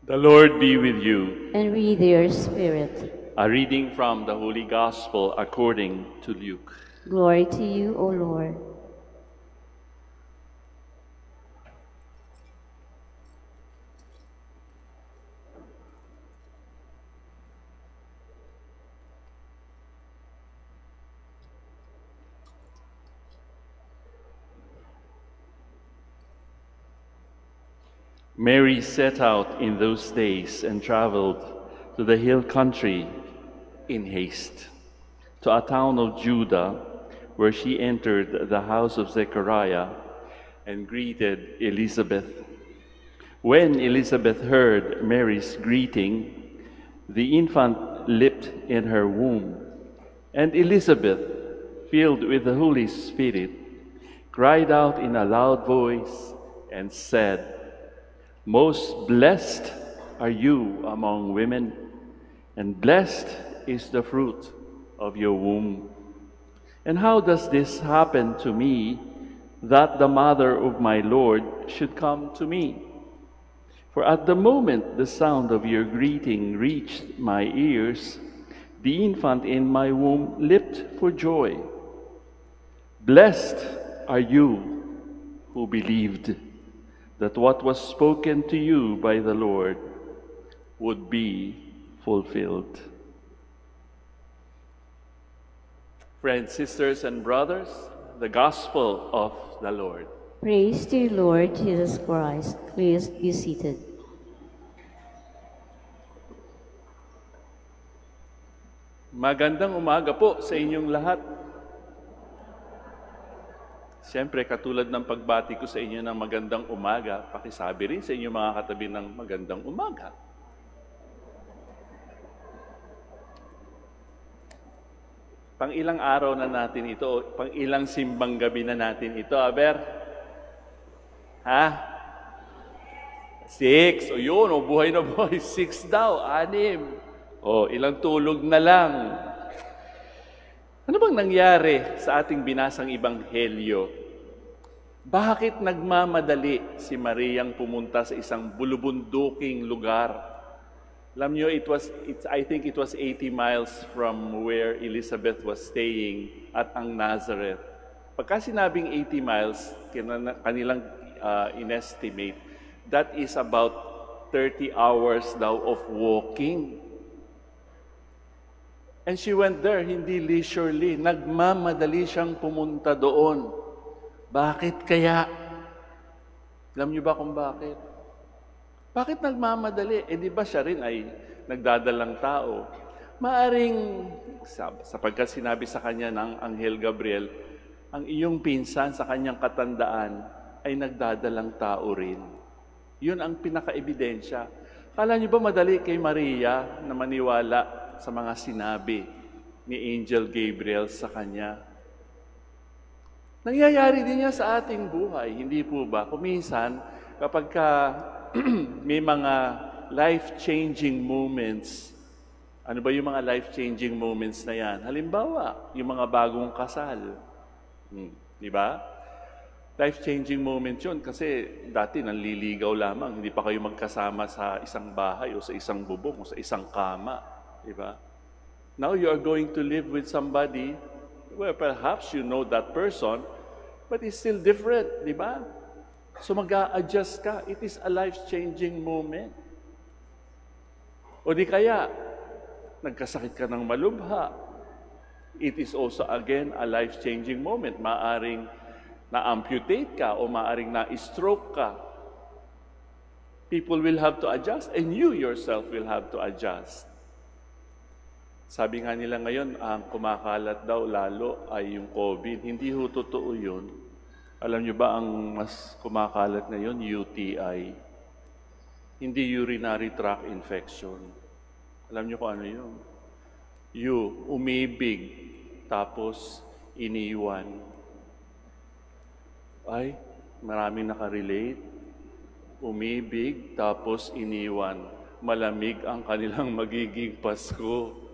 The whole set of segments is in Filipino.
The Lord be with you. And with your spirit. A reading from the Holy Gospel according to Luke. Glory to you, O Lord. Mary set out in those days and traveled to the hill country in haste, to a town of Judah, where she entered the house of Zechariah and greeted Elizabeth. When Elizabeth heard Mary's greeting, the infant leaped in her womb, and Elizabeth, filled with the Holy Spirit, cried out in a loud voice and said, "Most blessed are you among women, and blessed is the fruit of your womb. And how does this happen to me, that the mother of my Lord should come to me? For at the moment the sound of your greeting reached my ears, the infant in my womb leaped for joy. Blessed are you who believed that what was spoken to you by the Lord would be fulfilled." Friends, sisters, and brothers, the Gospel of the Lord. Praise to you, Lord Jesus Christ. Please be seated. Magandang umaga po sa inyong lahat. Siyempre, katulad ng pagbati ko sa inyo ng magandang umaga, pakisabi rin sa inyo mga katabi ng magandang umaga. Pang ilang araw na natin ito, pang ilang simbang gabi na natin ito, Aber? Ha? 6. O yun, o buhay na buhay. 6 daw, 6. O, ilang tulog na lang. Ano bang nangyari sa ating binasang ebanghelyo? Bakit nagmamadali si Mariang pumunta sa isang bulubunduking lugar? Alam niyo, I think it was 80 miles from where Elizabeth was staying at ang Nazareth. Pagka sinabing 80 miles, kanilang inestimate, that is about 30 hours daw of walking. And she went there, hindi leisurely. Nagmamadali siyang pumunta doon. Bakit kaya? Alam niyo ba kung bakit? Bakit nagmamadali? Eh di ba siya rin ay nagdadalang tao? Maaring, sapagkat sinabi sa kanya ng Anghel Gabriel, ang iyong pinsan sa kanyang katandaan ay nagdadalang tao rin. Yun ang pinaka-ebidensya. Kala niyo ba madali kay Maria na maniwala sa mga sinabi ni Angel Gabriel sa kanya? Nangyayari din niya sa ating buhay, hindi po ba? Kuminsan, kapag may mga life-changing moments, ano ba yung mga life-changing moments na yan? Halimbawa, yung mga bagong kasal. Di ba? Life-changing moments yun kasi dati nanliligaw lamang, hindi pa kayo magkasama sa isang bahay o sa isang bubong o sa isang kama. Diba? Now you are going to live with somebody, well, perhaps you know that person, but it's still different, di ba? So mag-a-adjust ka. It is a life-changing moment. O di kaya, nagkasakit ka ng malubha. It is also, again, a life-changing moment. Maaring na-amputate ka o maaring na-stroke ka. People will have to adjust and you yourself will have to adjust. Sabi nga nila ngayon, ang kumakalat daw lalo ay yung COVID. Hindi ho totoo yun. Alam nyo ba ang mas kumakalat ngayon? UTI. Hindi urinary tract infection. Alam nyo kung ano yun? Umibig, tapos iniwan. Ay, maraming nakarelate. Umibig, tapos iniwan. Malamig ang kanilang magiging Pasko.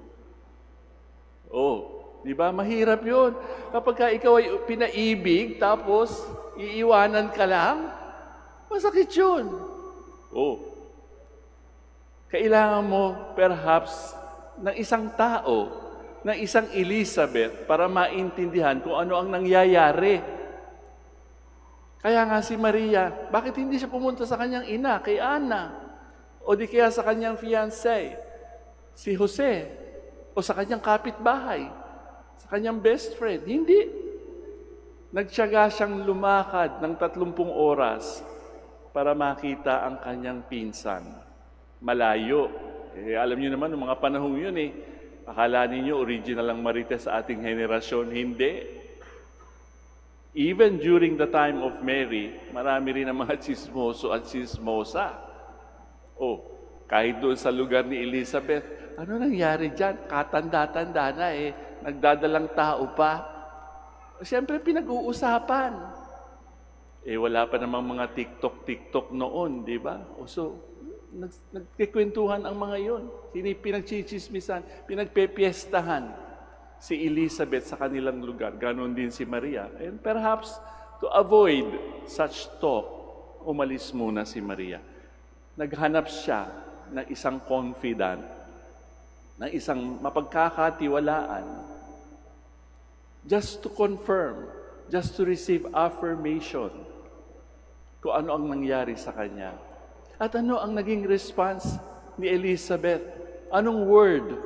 Oh, di ba? Mahirap yun. Kapag ikaw ay pinaibig, tapos iiwanan ka lang, masakit yun. Oh, Kailangan mo perhaps ng isang tao, ng isang Elizabeth para maintindihan kung ano ang nangyayari. Kaya nga si Maria, bakit hindi siya pumunta sa kanyang ina, kay Ana? O di kaya sa kanyang fiancé, si Jose? O sa kanyang kapitbahay? Sa kanyang best friend? Hindi. Nagtiyaga siyang lumakad ng 30 oras para makita ang kanyang pinsan. Malayo. Alam niyo naman, noong mga panahong yun akala ninyo original ang Marites sa ating henerasyon. Hindi. Even during the time of Mary, marami rin ang mga tsismoso at tsismosa. Kahit doon sa lugar ni Elizabeth, ano nangyari dyan? Katanda-tanda na nagdadalang tao pa. Siyempre, pinag-uusapan. Wala pa namang mga TikTok noon, di ba? So, nagkikwentuhan ang mga yon. Pinagchichismisan, pinagpepiestahan si Elizabeth sa kanilang lugar. Ganon din si Maria. And perhaps, to avoid such talk, umalis muna si Maria. Naghanap siya ng isang confidant, ng isang mapagkakatiwalaan, just to confirm, just to receive affirmation kung ano ang nangyari sa kanya. At ano ang naging response ni Elizabeth? Anong word?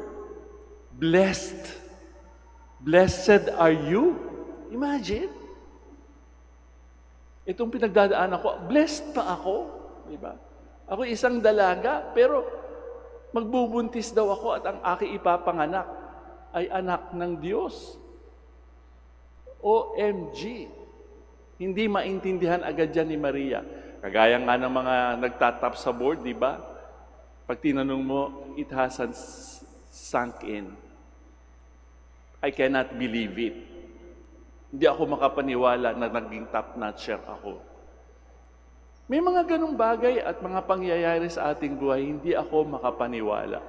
Blessed. Blessed are you. Imagine. Itong pinagdadaanan ko, blessed pa ako. Diba? Ako isang dalaga, pero magbubuntis daw ako at ang aking ipapanganak ay anak ng Diyos. OMG! Hindi maintindihan agad yan ni Maria. Kagaya nga ng mga nagtatap sa board, di ba? Pag tinanong mo, it hasn't sunk in. I cannot believe it. Hindi ako makapaniwala na naging top-notcher ako. May mga ganong bagay at mga pangyayari sa ating buhay, hindi ako makapaniwala.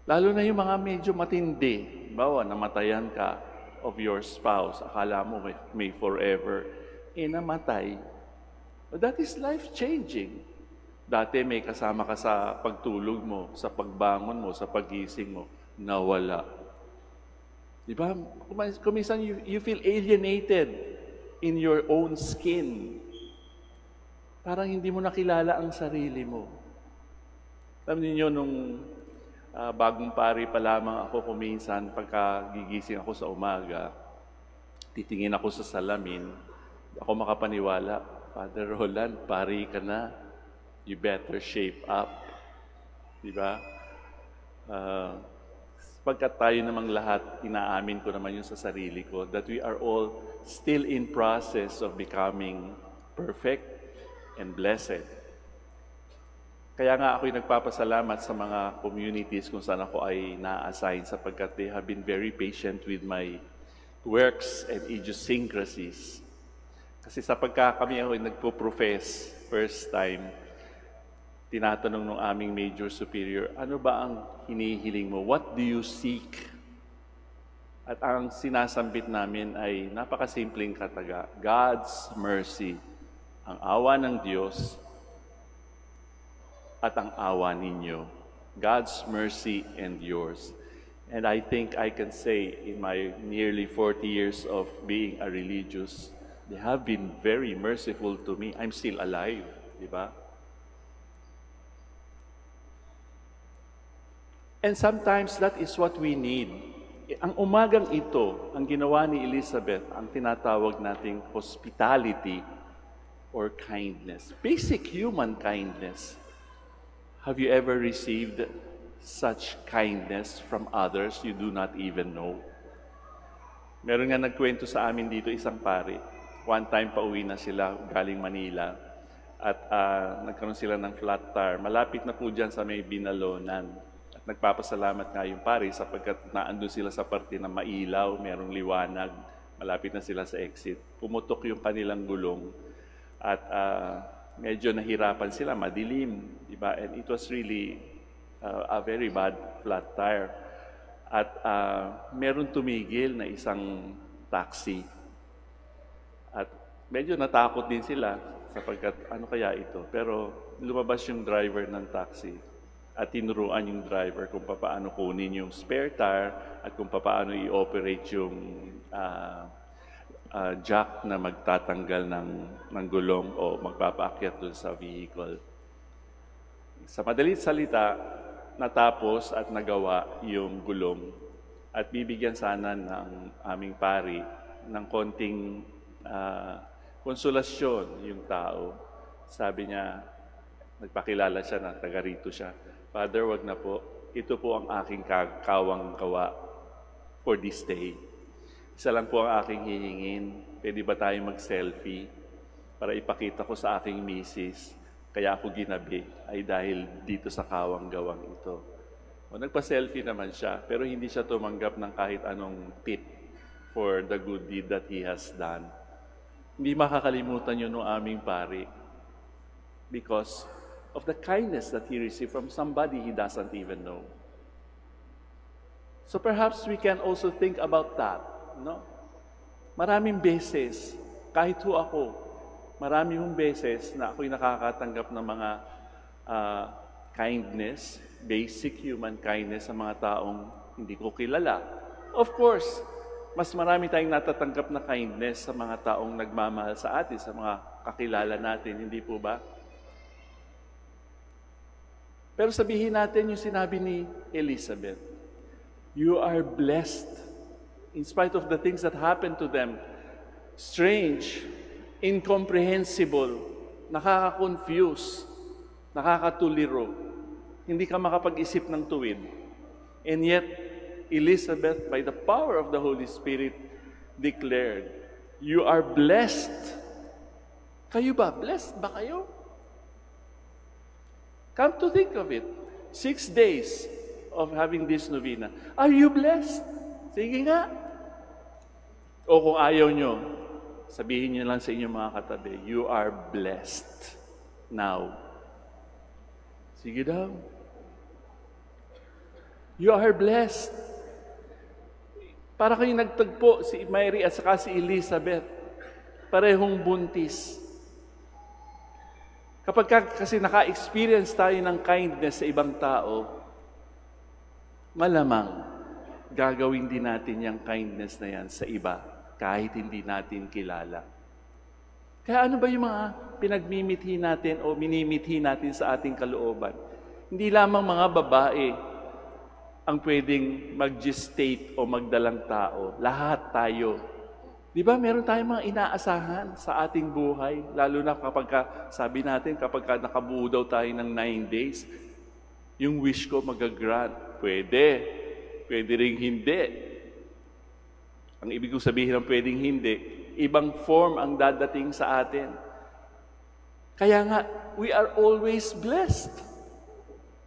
Lalo na yung mga medyo matindi. Bawa, namatayan ka of your spouse. Akala mo may forever. Namatay. But that is life-changing. Dati may kasama ka sa pagtulog mo, sa pagbangon mo, sa pagising mo. Nawala. Diba? Kuminsan you feel alienated in your own skin. Parang hindi mo nakilala ang sarili mo. Alam niyo nung bagong pari pa lamang ako kuminsan, pagka gigising ako sa umaga, titingin ako sa salamin, ako makapaniwala, Father Roland, pari ka na. You better shape up. Diba? Pagkat tayo namang lahat, inaamin ko naman yun sa sarili ko, that we are all still in process of becoming perfect and blessed. Kaya nga ako'y nagpapasalamat sa mga communities kung saan ako ay na-assign sapagkat they have been very patient with my quirks and idiosyncrasies. Kasi sa kami ako nagpo-profess first time, tinatanong ng aming major superior, ano ba ang hinihiling mo? What do you seek? At ang sinasambit namin ay napakasimpleng kataga, God's mercy. Ang awa ng Diyos at ang awa ninyo. God's mercy and yours. And I think I can say in my nearly 40 years of being a religious, they have been very merciful to me. I'm still alive, di ba? And sometimes that is what we need. Ang umagang ito, ang ginawa ni Elizabeth, ang tinatawag nating hospitality or kindness. Basic human kindness. Have you ever received such kindness from others you do not even know? Meron nga nagkwento sa amin dito isang pari. One time pauwi na sila galing Manila at nagkaroon sila ng flat tire. Malapit na po dyan sa may Binalonan. At nagpapasalamat nga yung pari sapagkat naandun sila sa parte na mailaw, merong liwanag. Malapit na sila sa exit. Pumutok yung kanilang gulong at medyo nahirapan sila, madilim, diba? And it was really a very bad flat tire. At meron tumigil na isang taxi. At medyo natakot din sila sapagkat ano kaya ito. Pero lumabas yung driver ng taxi. at tinuruan yung driver kung paano kunin yung spare tire at kung paano i-operate yung jack na magtatanggal ng gulong o magpapaakyat dun sa vehicle. Sa madalit salita, natapos at nagawa yung gulong at bibigyan sana ng aming pari ng konting konsolasyon yung tao. Sabi niya, nagpakilala siya na taga rito siya. Father, wag na po. Ito po ang aking kawang gawa for this day. Isa lang po ang aking hihingin. Pwede ba tayo mag-selfie para ipakita ko sa aking misis kaya ako ginabi ay dahil dito sa kawang gawang ito. O, nagpa-selfie naman siya, pero hindi siya tumanggap ng kahit anong tip for the good deed that he has done. Hindi makakalimutan yun ng aming pari because of the kindness that he received from somebody he doesn't even know. So perhaps we can also think about that, no? Maraming beses, kahit ho ako, maraming beses na ako'y nakakatanggap ng mga kindness, basic human kindness sa mga taong hindi ko kilala. Of course, mas marami tayong natatanggap na kindness sa mga taong nagmamahal sa atin, sa mga kakilala natin, hindi po ba? Pero sabihin natin yung sinabi ni Elizabeth, you are blessed in spite of the things that happened to them. Strange, incomprehensible, nakaka-confuse, nakakatuliro. Hindi ka makapag-isip ng tuwid. And yet, Elizabeth, by the power of the Holy Spirit, declared, you are blessed. Kayo ba? Blessed ba kayo? Come to think of it. 6 days of having this novena. Are you blessed? Sige nga. O kung ayaw nyo, sabihin nyo lang sa inyong mga katabi, you are blessed now. Sige daw. You are blessed. Para kayo nagtagpo si Mary at saka si Elizabeth. Parehong buntis. Kapag kasi naka-experience tayo ng kindness sa ibang tao, malamang gagawin din natin yung kindness na yan sa iba kahit hindi natin kilala. Kaya ano ba yung mga pinagmimithi natin o minimithi natin sa ating kalooban? Hindi lamang mga babae ang pwedeng mag-gestate o magdalang tao. Lahat tayo. Di ba meron tayong mga inaasahan sa ating buhay? Lalo na sabi natin, kapag nakabuo daw tayo ng 9 days, yung wish ko mag-grant. Pwede. Pwede ring hindi. Ang ibig kong sabihin ng pwedeng hindi, ibang form ang dadating sa atin. Kaya nga, we are always blessed.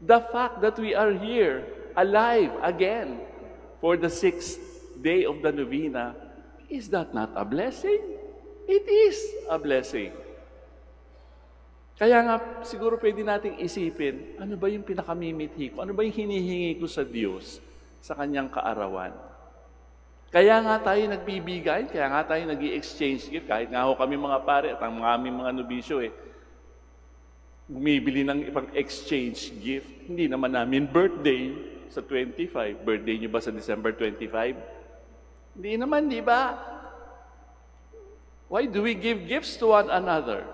The fact that we are here, alive again, for the 6th day of the novena, is that not a blessing? It is a blessing. Kaya nga, siguro pwede nating isipin, ano ba yung pinakamimithi ko? Ano ba yung hinihingi ko sa Diyos sa Kanyang kaarawan? Kaya nga tayo nagbibigay, kaya nga tayo nag-i-exchange gift, kahit nga ho kami mga pare at ang aming mga nobisyo bumibili ng ibang exchange gift. Hindi naman namin birthday sa 25. Birthday nyo ba sa December 25? Hindi naman, di ba? Why do we give gifts to one another?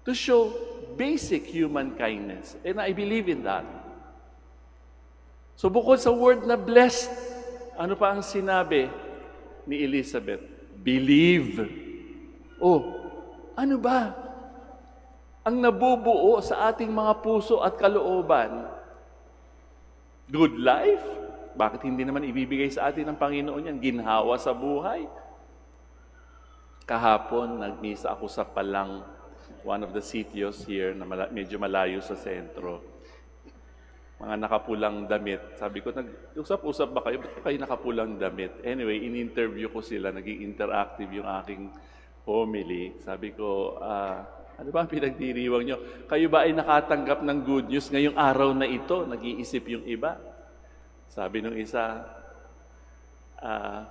To show basic human kindness. And I believe in that. So bukod sa word na blessed, ano pa ang sinabi ni Elizabeth? Believe. Oh, ano ba? Ang nabubuo sa ating mga puso at kalooban? Good life? Bakit hindi naman ibibigay sa atin ng Panginoon yan? Ginhawa sa buhay. Kahapon, nagmisa ako sa Palang, one of the sitios here, na medyo malayo sa sentro. Mga nakapulang damit. Sabi ko, usap-usap ba kayo? Ba't kayo nakapulang damit? Anyway, in-interview ko sila, naging interactive yung aking homily. Sabi ko, ano ba ang pinagdiriwang nyo? Kayo ba ay nakatanggap ng good news ngayong araw na ito? Nag-iisip yung iba. Sabi nung isa,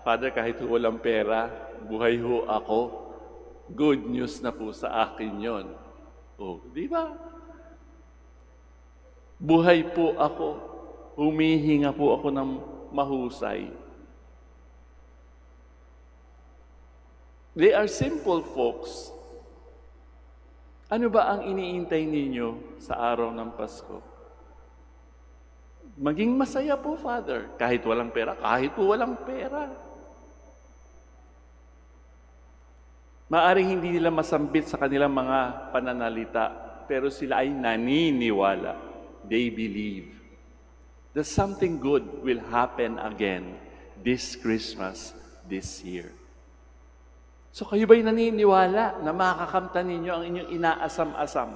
Father, kahit walang pera, buhay ho ako. Good news na po sa akin yon. Oh, di ba? Buhay po ako. Humihinga po ako ng mahusay. They are simple folks. Ano ba ang iniintay ninyo sa araw ng Pasko? Maging masaya po, Father. Kahit walang pera, kahit po walang pera. Maaring hindi nila masambit sa kanilang mga pananalita, pero sila ay naniniwala. They believe that something good will happen again this Christmas, this year. So kayo ba'y naniniwala na makakamtan ninyo ang inyong inaasam-asam?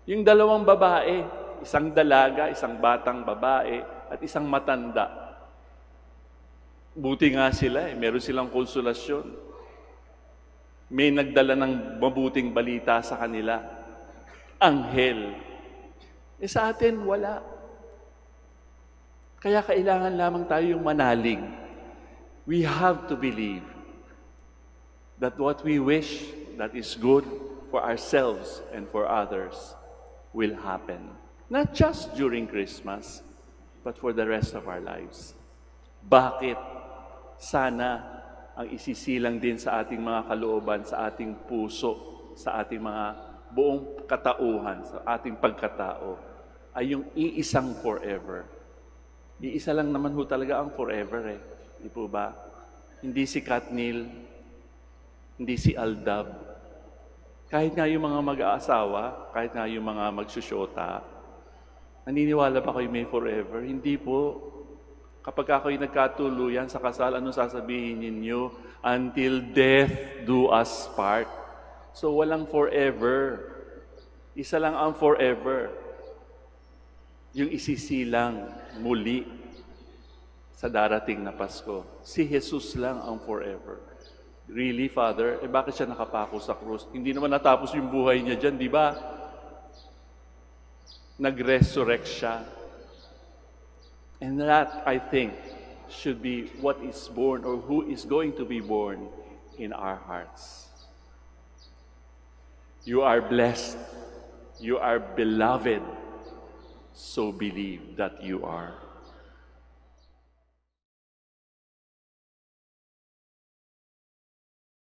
Yung dalawang babae, isang dalaga, isang batang babae, at isang matanda. Buti nga sila meron silang konsolasyon. May nagdala ng mabuting balita sa kanila. Anghel. Sa atin, wala. Kaya kailangan lamang tayong manalig. We have to believe that what we wish that is good for ourselves and for others will happen. Not just during Christmas, but for the rest of our lives. Bakit? Sana ang isisilang din sa ating mga kalooban, sa ating puso, sa ating mga buong katauhan, sa ating pagkatao, ay yung iisang forever. Iisa lang naman ho talaga ang forever Di po ba? Hindi si Katnil, hindi si Aldab. Kahit nga yung mga mag-aasawa, kahit nga yung mga magsusyota, naniniwala ba kayo may forever? Hindi po. Kapag ako'y nagkatuluyan sa kasal, anong sasabihin ninyo? Until death do us part. So walang forever. Isa lang ang forever. Yung isisilang muli sa darating na Pasko. Si Jesus lang ang forever. Really, Father? Bakit siya nakapako sa krus? Hindi naman natapos yung buhay niya dyan, di ba? Nag-resurrect siya. And that, I think, should be what is born or who is going to be born in our hearts. You are blessed. You are beloved. So believe that you are.